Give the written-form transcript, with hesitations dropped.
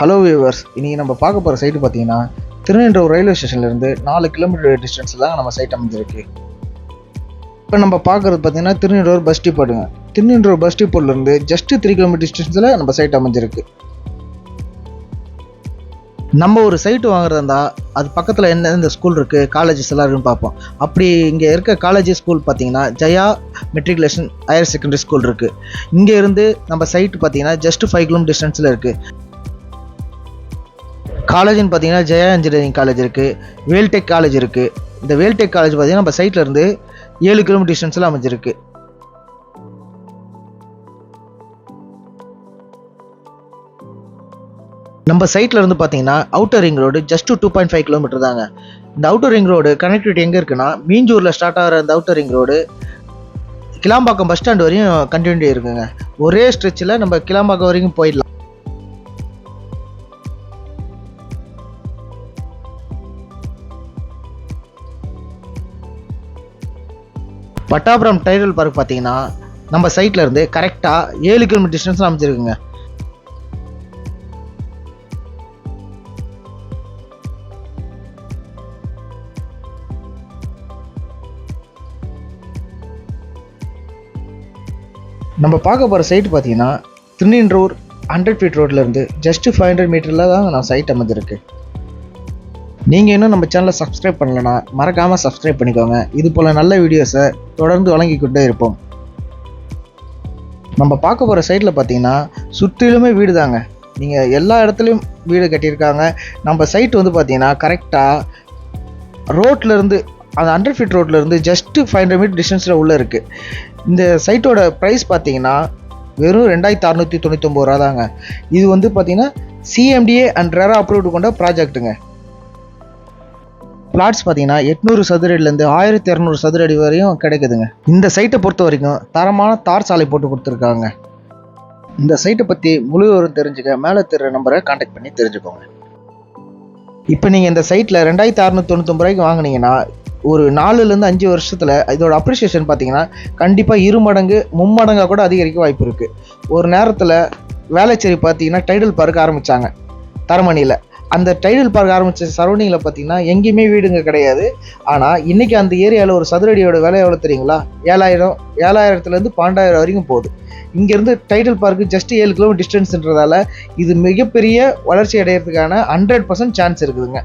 Hello viewers, இன்றைக்கி நம்ம பார்க்க போகிற சைட்டு பார்த்தீங்கன்னா திருநின்றவூர் ரயில்வே ஸ்டேஷன்லேருந்து 4 கிலோமீட்டர் டிஸ்டன்ஸில் தான் நம்ம சைட் அமைஞ்சிருக்கு. இப்போ நம்ம பார்க்குறது பார்த்தீங்கன்னா திருநின்றவூர் பஸ் டிப்போட்டுங்க. திருநின்றவூர் பஸ் டிப்போட்லேருந்து ஜஸ்ட்டு 3 கிலோமீட்டர் டிஸ்டன்ஸில் நம்ம சைட் அமைஞ்சிருக்கு. நம்ம ஒரு சைட்டு வாங்குறதா இருந்தால் அது பக்கத்தில் எந்தெந்த ஸ்கூல் இருக்குது, காலேஜஸ் எல்லாம் இருக்குன்னு பார்ப்போம். அப்படி இங்கே இருக்க காலேஜ் ஸ்கூல் பார்த்தீங்கன்னா Jaya matriculation higher secondary school இருக்குது. இங்கே இருந்து நம்ம சைட்டு பார்த்தீங்கன்னா ஜஸ்ட்டு 5 கிலோமீட்டர் டிஸ்டன்ஸில் இருக்குது. காலேஜ்னு பார்த்தீங்கன்னா ஜெயா இன்ஜினியரிங் காலேஜ் இருக்குது, வேல்டெக் காலேஜ் இருக்குது. இந்த வேல்டெக் காலேஜ் பார்த்தீங்கன்னா நம்ம சைட்டில் இருந்து 7 கிலோமீட்டர் டிஸ்டன்ஸில் அமைஞ்சிருக்கு. நம்ம சைட்டில் இருந்து பார்த்தீங்கன்னா outer ring road just 2.5 kilometre தாங்க. இந்த அவுட்டர் ரிங் ரோடு கனெக்டிவிட்டி எங்கே இருக்குன்னா, மீஞ்சூரில் ஸ்டார்ட் ஆகிற இந்த outer ring road Kilambakkam bus stand வரையும் கண்டினியூட்டி இருக்குங்க. ஒரே ஸ்ட்ரெச்சில் நம்ம கிளாம்பாக்கம் வரைக்கும் போயிடலாம். பட்டாபுரம் டைடல் பார்க் பார்த்தீங்கன்னா நம்ம சைட்டில் இருந்து கரெக்டாக 7 கிலோமீட்டர் டிஸ்டன்ஸில் அமைச்சிருக்குங்க. நம்ம பார்க்க போகிற சைட்டு பார்த்தீங்கன்னா திருநின்றவூர் 100 ஃபீட் ரோட்லேருந்து ஜஸ்ட் 500 மீட்டரில் தான் நான் சைட் அமைஞ்சிருக்கு. நீங்கள் இன்னும் நம்ம சேனலை சப்ஸ்கிரைப் பண்ணலைன்னா மறக்காமல் சப்ஸ்கிரைப் பண்ணிக்கோங்க. இது போல் நல்ல வீடியோஸை தொடர்ந்து வழங்கிக்கிட்டே இருப்போம். நம்ம பார்க்க போகிற சைட்டில் பார்த்தீங்கன்னா சுற்றிலுமே வீடு தாங்க. நீங்கள் எல்லா இடத்துலையும் வீடு கட்டியிருக்காங்க. நம்ம சைட்டு வந்து பார்த்தீங்கன்னா கரெக்டாக ரோட்லேருந்து அந்த 100 ஃபீட் ரோட்லேருந்து ஜஸ்ட்டு 500 மீட்டர் டிஸ்டன்ஸில் உள்ளே இருக்குது. இந்த சைட்டோட ப்ரைஸ் பார்த்தீங்கன்னா வெறும் 2699 ரூபா தாங்க. இது வந்து பார்த்தீங்கன்னா சிஎம்டிஏ அண்ட் ரெரா அப்ரூவ்டு கொண்ட ப்ராஜெக்ட்டுங்க. பிளாட்ஸ் பார்த்தீங்கன்னா 800 சதுரடிலேருந்து 1200 சதுரடி வரையும் கிடைக்குதுங்க. இந்த சைட்டை பொறுத்த வரைக்கும் தரமான தார் சாலை போட்டு கொடுத்துருக்காங்க. இந்த சைட்டை பற்றி முழு விவரம் தெரிஞ்சுக்க மேலே தெரிய நம்பரை கான்டாக்ட் பண்ணி தெரிஞ்சுக்கோங்க. இப்போ நீங்கள் இந்த சைட்டில் 2699 ரூபாய்க்கு வாங்கினீங்கன்னா ஒரு 4லேருந்து 5 வருஷத்தில் இதோட அப்ரிசியேஷன் பார்த்தீங்கன்னா கண்டிப்பாக 2 மடங்கு 3 மடங்காக கூட அதிகரிக்க வாய்ப்பு இருக்குது. ஒரு நேரத்தில் வேளச்சேரி பார்த்தீங்கன்னா டைடல் பார்க் ஆரம்பித்தாங்க தரமணியில். அந்த டைடல் பார்க் ஆரம்பித்த சரௌண்டிங்கில் பார்த்தீங்கன்னா எங்கேயுமே வீடுங்க கிடையாது. ஆனால் இன்றைக்கி அந்த ஏரியாவில் ஒரு சதுரடியோட விலை எவ்வளோ தெரியுங்களா? 7,000லேருந்து 12,000 வரைக்கும் போகுது. இங்கேருந்து டைடல் பார்க்கு ஜஸ்ட் 7 கிலோமீட்டர் டிஸ்டன்ஸ்ன்றதால இது மிகப்பெரிய வளர்ச்சி அடைகிறதுக்கான 100% சான்ஸ் இருக்குதுங்க.